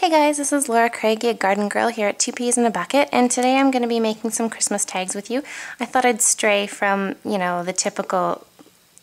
Hey guys, this is Laura Craig, a garden girl here at Two Peas in a Bucket, and today I'm going to be making some Christmas tags with you. I thought I'd stray from, the typical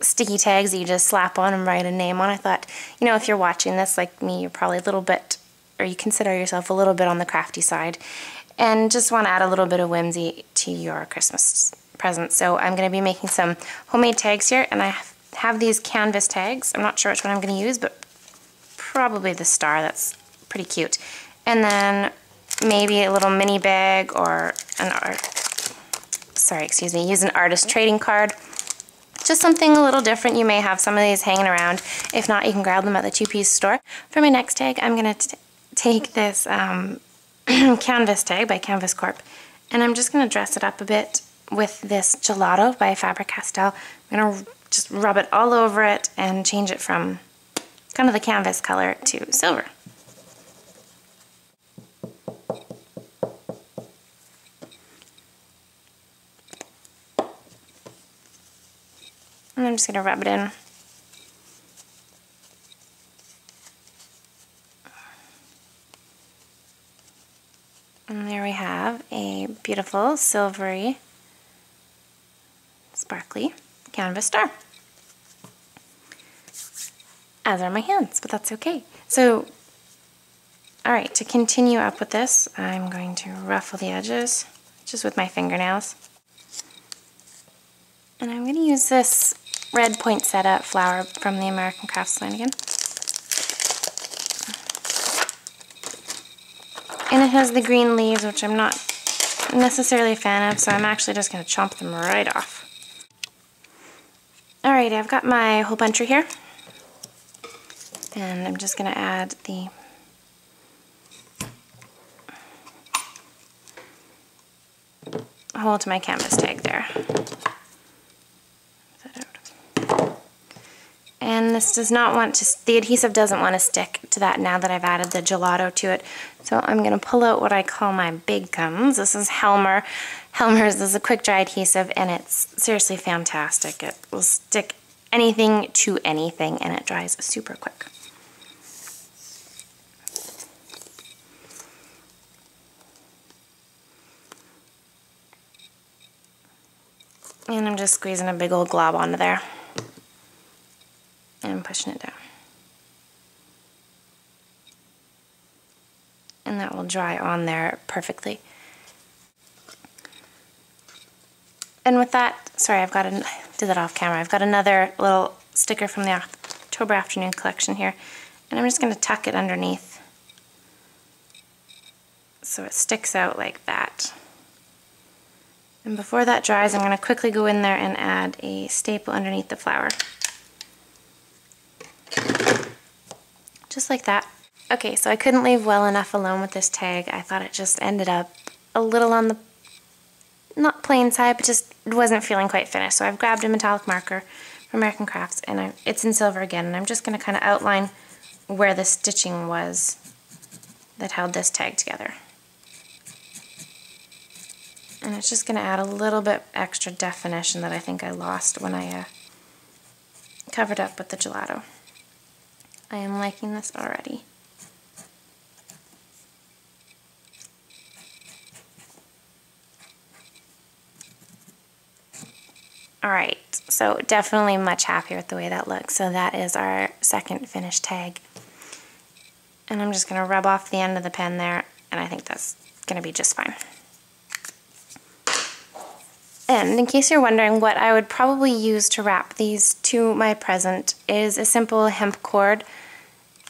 sticky tags that you just slap on and write a name on. I thought, if you're watching this like me, you're probably a little bit, or you consider yourself a little bit on the crafty side, and just want to add a little bit of whimsy to your Christmas present. So I'm going to be making some homemade tags here, and I have these canvas tags. I'm not sure which one I'm going to use, but probably the star. That's pretty cute. And then maybe a little mini bag or use an artist trading card. Just something a little different. You may have some of these hanging around. If not, you can grab them at the Two Peas store. For my next tag, I'm going to take this canvas tag by Canvas Corp, and I'm just going to dress it up a bit with this Gelato by Faber-Castell. I'm going to just rub it all over it and change it from kind of the canvas color to silver. And I'm just going to rub it in. And there we have a beautiful silvery, sparkly canvas star. As are my hands, but that's okay. So, alright, to continue up with this, I'm going to ruffle the edges just with my fingernails. And I'm going to use this red poinsettia flower from the American Crafts line again. And it has the green leaves, which I'm not necessarily a fan of, so I'm actually just going to chomp them right off. Alright, I've got my hole puncher here. And I'm just going to add the hole to my canvas tag there. And this does not want to, the adhesive doesn't want to stick to that now that I've added the gelato to it. So I'm going to pull out what I call my big guns. This is Helmer. Helmer's is a quick dry adhesive, and it's seriously fantastic. It will stick anything to anything, and it dries super quick. And I'm just squeezing a big old glob onto there. And pushing it down. And that will dry on there perfectly. And with that, sorry, I did that off camera. I've got another little sticker from the October Afternoon collection here. And I'm just going to tuck it underneath so it sticks out like that. And before that dries, I'm going to quickly go in there and add a staple underneath the flower. Just like that. Okay, so I couldn't leave well enough alone with this tag. I thought it just ended up a little on the, not plain side, but just wasn't feeling quite finished. So I've grabbed a metallic marker from American Crafts, and it's in silver again, and I'm just going to kind of outline where the stitching was that held this tag together. And it's just going to add a little bit extra definition that I think I lost when I covered up with the gelato. I am liking this already. Alright, so definitely much happier with the way that looks. So that is our second finished tag. And I'm just going to rub off the end of the pen there, and I think that's going to be just fine. And in case you're wondering, what I would probably use to wrap these to my present is a simple hemp cord.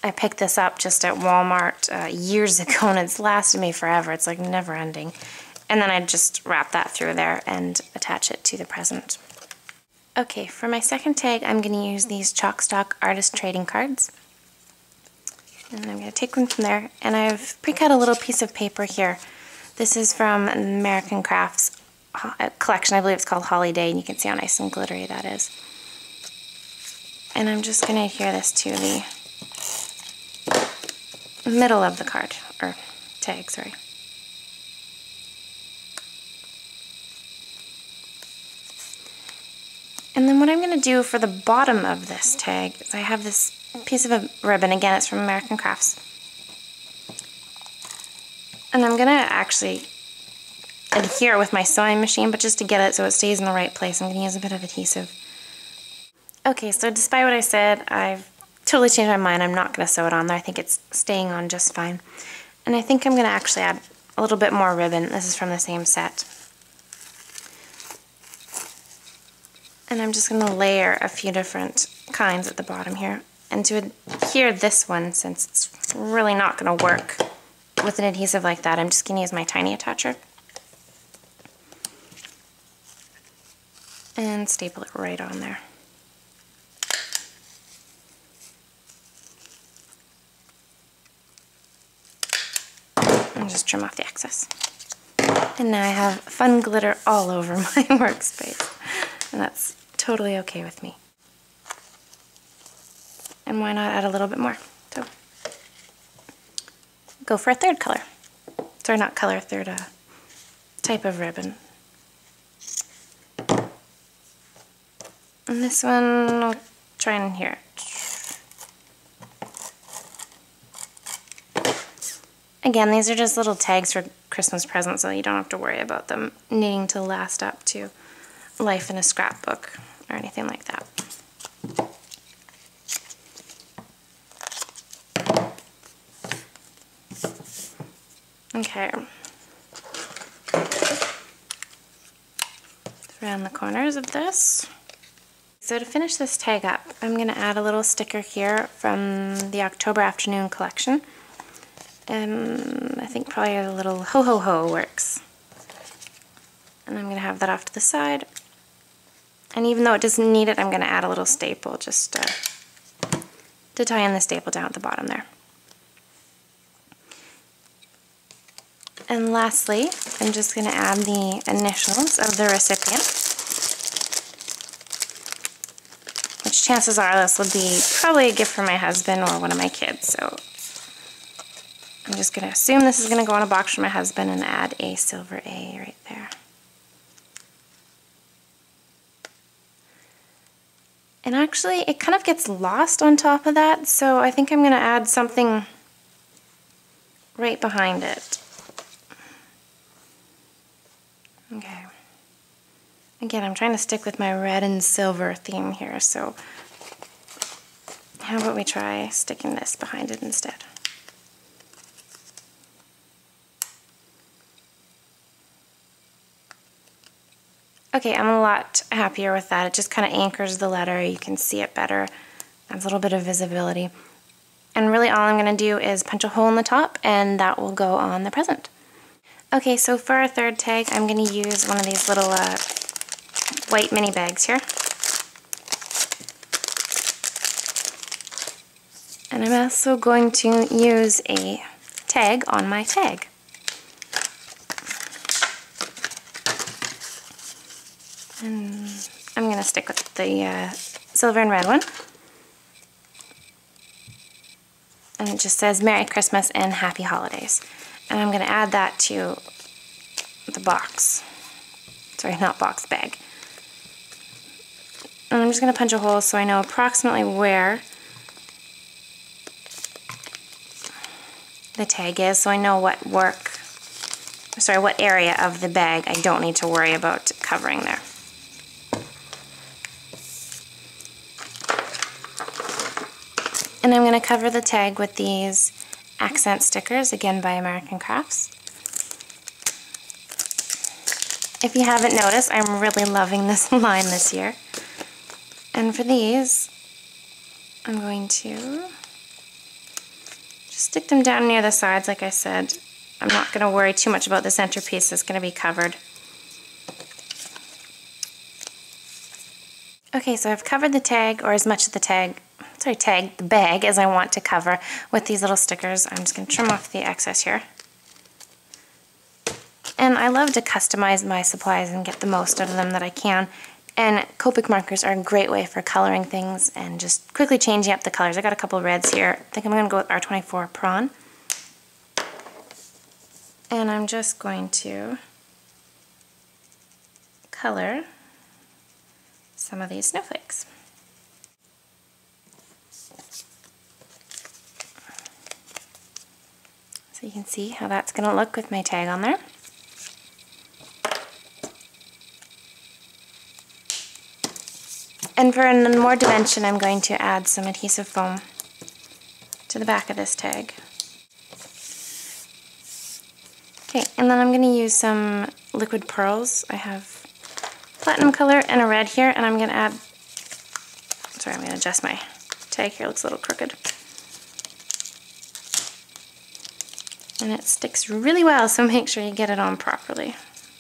I picked this up just at Walmart years ago, and it's lasted me forever. It's like never ending. And then I just wrap that through there and attach it to the present. Okay, for my second tag, I'm going to use these Chalkstock Artist Trading Cards. And I'm going to take one from there, and I've pre-cut a little piece of paper here. This is from American Crafts collection. I believe it's called Holiday, and you can see how nice and glittery that is. And I'm just going to adhere this to the middle of the card, or tag, sorry. And then what I'm going to do for the bottom of this tag is I have this piece of a ribbon, again it's from American Crafts, And I'm gonna actually adhere with my sewing machine, but just to get it so it stays in the right place, I'm gonna use a bit of adhesive. Okay, so despite what I said, I've totally changed my mind. I'm not gonna sew it on there. I think it's staying on just fine. And I think I'm gonna actually add a little bit more ribbon. This is from the same set. And I'm just gonna layer a few different kinds at the bottom here. And to adhere this one, since it's really not gonna work with an adhesive like that, I'm just gonna use my tiny attacher and staple it right on there. And just trim off the excess. And now I have fun glitter all over my workspace. And that's totally okay with me. And why not add a little bit more? So go for a third color. Sorry, not color, third type of ribbon. And this one, I'll try in here. Again, these are just little tags for Christmas presents, so you don't have to worry about them needing to last up to life in a scrapbook or anything like that. Okay. Around the corners of this. So to finish this tag up, I'm going to add a little sticker here from the October Afternoon collection. I think probably a little ho ho ho works. And I'm going to have that off to the side. And even though it doesn't need it, I'm going to add a little staple just to tie in the staple down at the bottom there. And lastly, I'm just going to add the initials of the recipient, which chances are this will be probably a gift from my husband or one of my kids. So I'm just going to assume this is going to go in a box for my husband and add a silver A right there. And actually, it kind of gets lost on top of that, so I think I'm going to add something right behind it. Okay. Again, I'm trying to stick with my red and silver theme here, so how about we try sticking this behind it instead? Okay, I'm a lot happier with that. It just kind of anchors the letter. You can see it better. Adds a little bit of visibility. And really all I'm going to do is punch a hole in the top, and that will go on the present. Okay, so for our third tag, I'm going to use one of these little white mini bags here. And I'm also going to use a tag on my tag. And I'm going to stick with the silver and red one. And it just says Merry Christmas and Happy Holidays. And I'm going to add that to the box. Sorry, not box, bag. And I'm just going to punch a hole so I know approximately where the tag is, so I know what area of the bag I don't need to worry about covering there. And I'm going to cover the tag with these accent stickers, again by American Crafts. If you haven't noticed, I'm really loving this line this year. And for these, I'm going to just stick them down near the sides, like I said. I'm not going to worry too much about the centerpiece, it's going to be covered. Okay, so I've covered the tag, or as much of the the bag as I want to cover with these little stickers. I'm just going to trim off the excess here. And I love to customize my supplies and get the most out of them that I can. And Copic markers are a great way for coloring things and just quickly changing up the colors. I got a couple of reds here. I think I'm going to go with R24 Prawn. And I'm just going to color some of these snowflakes. So You can see how that's going to look with my tag on there. And for more dimension, I'm going to add some adhesive foam to the back of this tag. Okay, and then I'm going to use some liquid pearls. I have platinum color and a red here, and I'm going to add, sorry, I'm going to adjust my tag here, it looks a little crooked. And it sticks really well, so make sure you get it on properly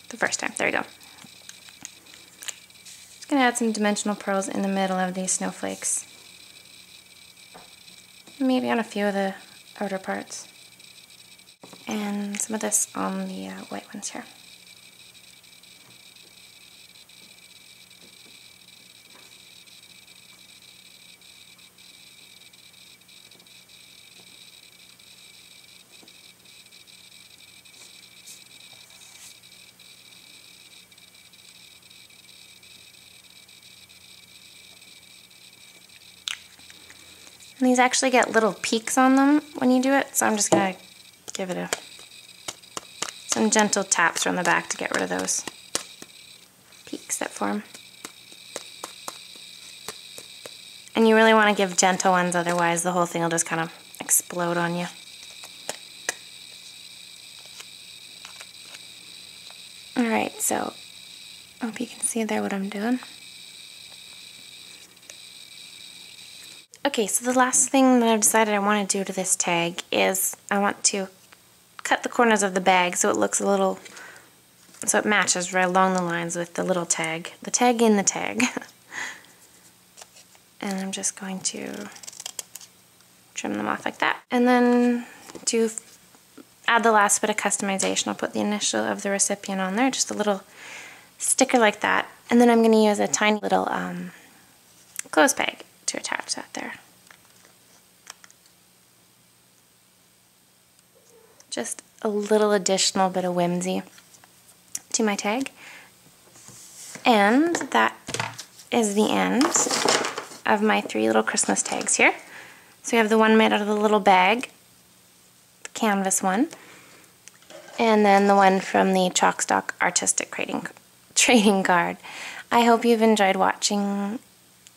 the first time. There you go. Just going to add some dimensional pearls in the middle of these snowflakes. Maybe on a few of the outer parts. And some of this on the white ones here. And these actually get little peaks on them when you do it, so I'm just going to give it some gentle taps from the back to get rid of those peaks that form. And you really want to give gentle ones, otherwise the whole thing will just kind of explode on you. Alright, so I hope you can see there what I'm doing. Okay, so the last thing that I've decided I want to do to this tag is I want to cut the corners of the bag so it looks a little, so it matches right along the lines with the little tag, the tag in the tag. And I'm just going to trim them off like that. And then to add the last bit of customization, I'll put the initial of the recipient on there, just a little sticker like that. And then I'm going to use a tiny little clothes peg to attach that there. Just a little additional bit of whimsy to my tag. And that is the end of my 3 little Christmas tags here. So we have the one made out of the little bag, the canvas one, and then the one from the Chalkstock Artistic Trading Card. I hope you've enjoyed watching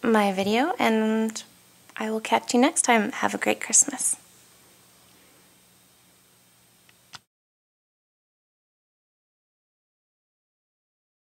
my video, and I will catch you next time. Have a great Christmas.